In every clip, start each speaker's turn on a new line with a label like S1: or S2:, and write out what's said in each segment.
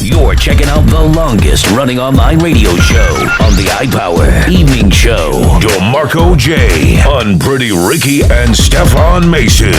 S1: You're checking out the longest running online radio show on the iPower Evening Show. DeMarco J on Pretty Ricky and Stefan Mason.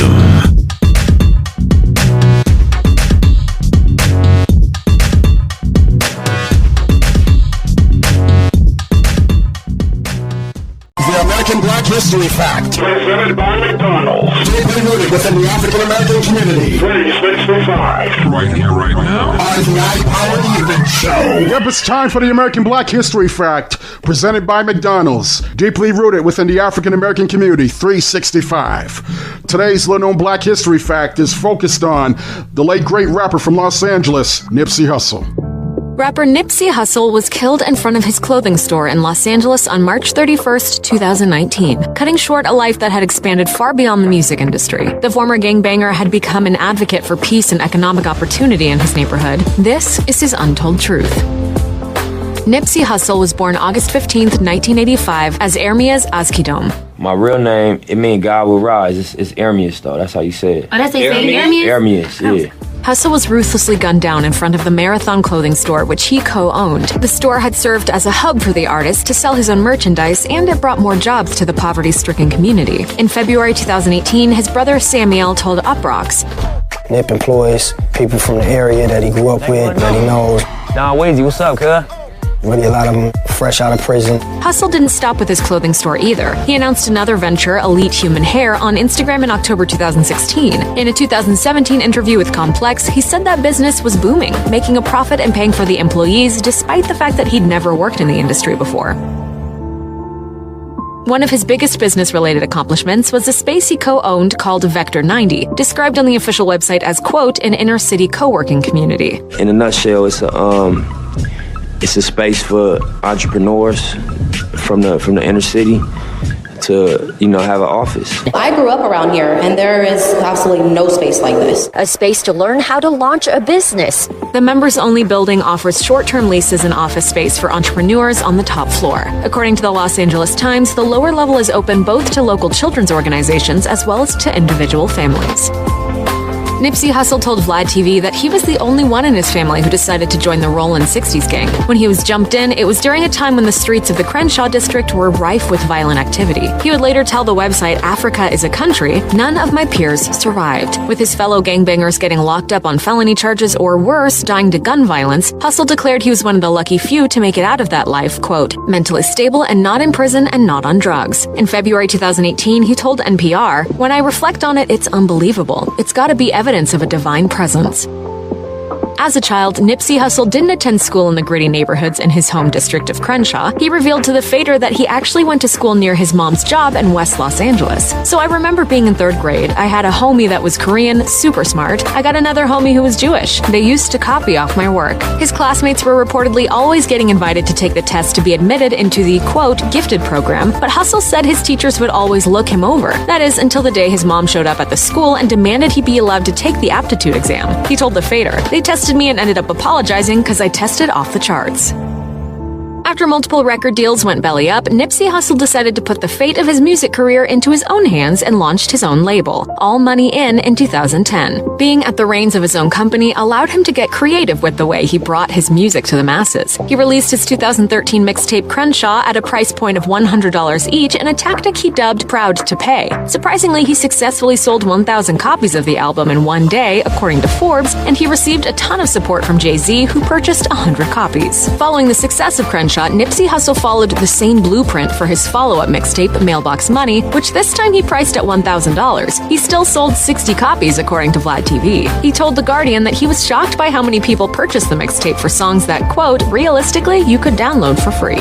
S2: The American Black History Fact.
S3: Presented by McDonald's.
S2: Deeply rooted within the African American community.
S3: 365.
S4: Right here, right now.
S2: On the iPower Evening Show.
S4: Yep, it's time for the American Black History Fact. Presented by McDonald's. Deeply rooted within the African American community. 365. Today's little known Black History Fact is focused on the late great rapper from Los Angeles, Nipsey Hussle.
S5: Rapper Nipsey Hussle was killed in front of his clothing store in Los Angeles on March 31st, 2019, cutting short a life that had expanded far beyond the music industry. The former gangbanger had become an advocate for peace and economic opportunity in his neighborhood. This is his untold truth. Nipsey Hussle was born August 15th, 1985, as Ermias Azkidom.
S6: My real name, it means God will rise. It's Ermias, though. That's how you say it.
S7: Oh, that's how you say Ermias?
S6: Ermias, yeah.
S5: Hussle was ruthlessly gunned down in front of the Marathon clothing store, which he co-owned. The store had served as a hub for the artist to sell his own merchandise, and it brought more jobs to the poverty-stricken community. In February 2018, his brother Samuel told Uproxx,
S8: Nip employs people from the area that he grew up with, that he knows.
S6: Don Weezy, what's up, cuz?
S8: Really a lot of them fresh out of prison.
S5: Hussle didn't stop with his clothing store either. He announced another venture, Elite Human Hair, on Instagram in October 2016. In a 2017 interview with Complex, he said that business was booming, making a profit and paying for the employees, despite the fact that he'd never worked in the industry before. One of his biggest business-related accomplishments was a space he co-owned called Vector 90, described on the official website as, quote, an inner-city co-working community.
S6: In a nutshell, it's a space for entrepreneurs from the inner city to, have an office.
S7: I grew up around here, and there is absolutely no space like this.
S9: A space to learn how to launch a business.
S5: The members-only building offers short-term leases and office space for entrepreneurs on the top floor. According to the Los Angeles Times, the lower level is open both to local children's organizations as well as to individual families. Nipsey Hussle told Vlad TV that he was the only one in his family who decided to join the Rollin' 60s gang. When he was jumped in, it was during a time when the streets of the Crenshaw district were rife with violent activity. He would later tell the website Africa is a Country, none of my peers survived. With his fellow gangbangers getting locked up on felony charges or worse, dying to gun violence, Hussle declared he was one of the lucky few to make it out of that life, quote, mentally stable and not in prison and not on drugs. In February 2018, he told NPR, when I reflect on it, it's unbelievable. It's gotta be evidence of a divine presence. As a child, Nipsey Hussle didn't attend school in the gritty neighborhoods in his home district of Crenshaw. He revealed to the Fader that he actually went to school near his mom's job in West Los Angeles. So I remember being in 3rd grade. I had a homie that was Korean, super smart. I got another homie who was Jewish. They used to copy off my work. His classmates were reportedly always getting invited to take the test to be admitted into the, quote, gifted program, but Hussle said his teachers would always look him over. That is, until the day his mom showed up at the school and demanded he be allowed to take the aptitude exam. He told the Fader, they tested me and ended up apologizing because I tested off the charts. After multiple record deals went belly up, Nipsey Hussle decided to put the fate of his music career into his own hands and launched his own label, All Money In 2010. Being at the reins of his own company allowed him to get creative with the way he brought his music to the masses. He released his 2013 mixtape Crenshaw at a price point of $100 each in a tactic he dubbed Proud to Pay. Surprisingly, he successfully sold 1,000 copies of the album in one day, according to Forbes, and he received a ton of support from Jay-Z, who purchased 100 copies. Following the success of Crenshaw, Nipsey Hussle followed the same blueprint for his follow-up mixtape, Mailbox Money, which this time he priced at $1,000. He still sold 60 copies, according to Vlad TV. He told The Guardian that he was shocked by how many people purchased the mixtape for songs that, quote, realistically, you could download for free.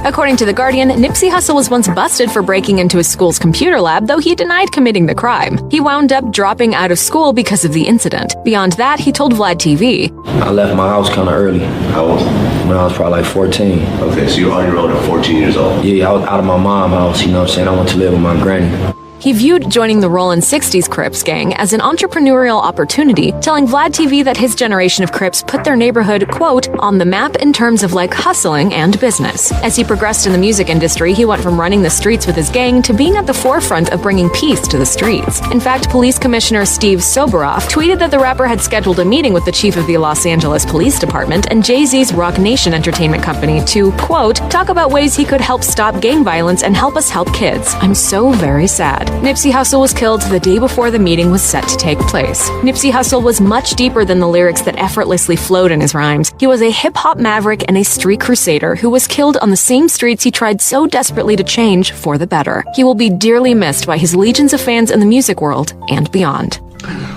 S5: According to The Guardian, Nipsey Hussle was once busted for breaking into his school's computer lab, though he denied committing the crime. He wound up dropping out of school because of the incident. Beyond that, he told Vlad TV,
S6: I left my house kind of early.
S10: How old?
S6: When I was probably like 14.
S10: Okay, so you're on your own at 14 years old?
S6: Yeah, I was out of my mom's house, you know what I'm saying? I went to live with my granny.
S5: He viewed joining the Rollin' 60s Crips gang as an entrepreneurial opportunity, telling Vlad TV that his generation of Crips put their neighborhood, quote, on the map in terms of like hustling and business. As he progressed in the music industry, he went from running the streets with his gang to being at the forefront of bringing peace to the streets. In fact, Police Commissioner Steve Soboroff tweeted that the rapper had scheduled a meeting with the chief of the Los Angeles Police Department and Jay-Z's Rock Nation Entertainment Company to, quote, talk about ways he could help stop gang violence and help us help kids. I'm so very sad. Nipsey Hussle was killed the day before the meeting was set to take place. Nipsey Hussle was much deeper than the lyrics that effortlessly flowed in his rhymes. He was a hip-hop maverick and a street crusader who was killed on the same streets he tried so desperately to change for the better. He will be dearly missed by his legions of fans in the music world and beyond.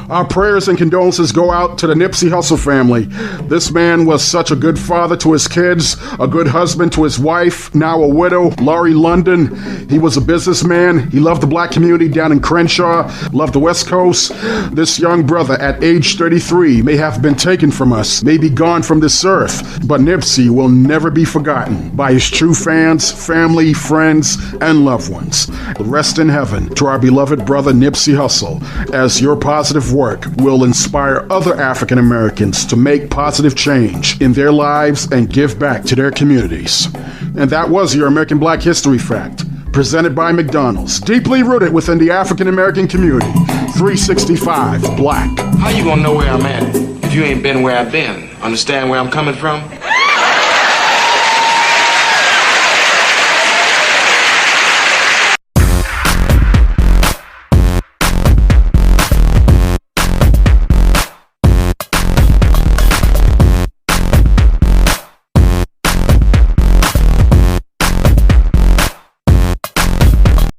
S4: Our prayers and condolences go out to the Nipsey Hussle family. This man was such a good father to his kids, a good husband to his wife, now a widow, Laurie London. He was a businessman. He loved the black community down in Crenshaw, loved the West Coast. This young brother at age 33 may have been taken from us, may be gone from this earth, but Nipsey will never be forgotten by his true fans, family, friends, and loved ones. Rest in heaven to our beloved brother Nipsey Hussle, as your positive work will inspire other African Americans to make positive change in their lives and give back to their communities. And that was your American Black History Fact, presented by McDonald's, deeply rooted within the African American community. 365 Black.
S10: How you gonna know where I'm at if you ain't been where I've been? Understand where I'm coming from?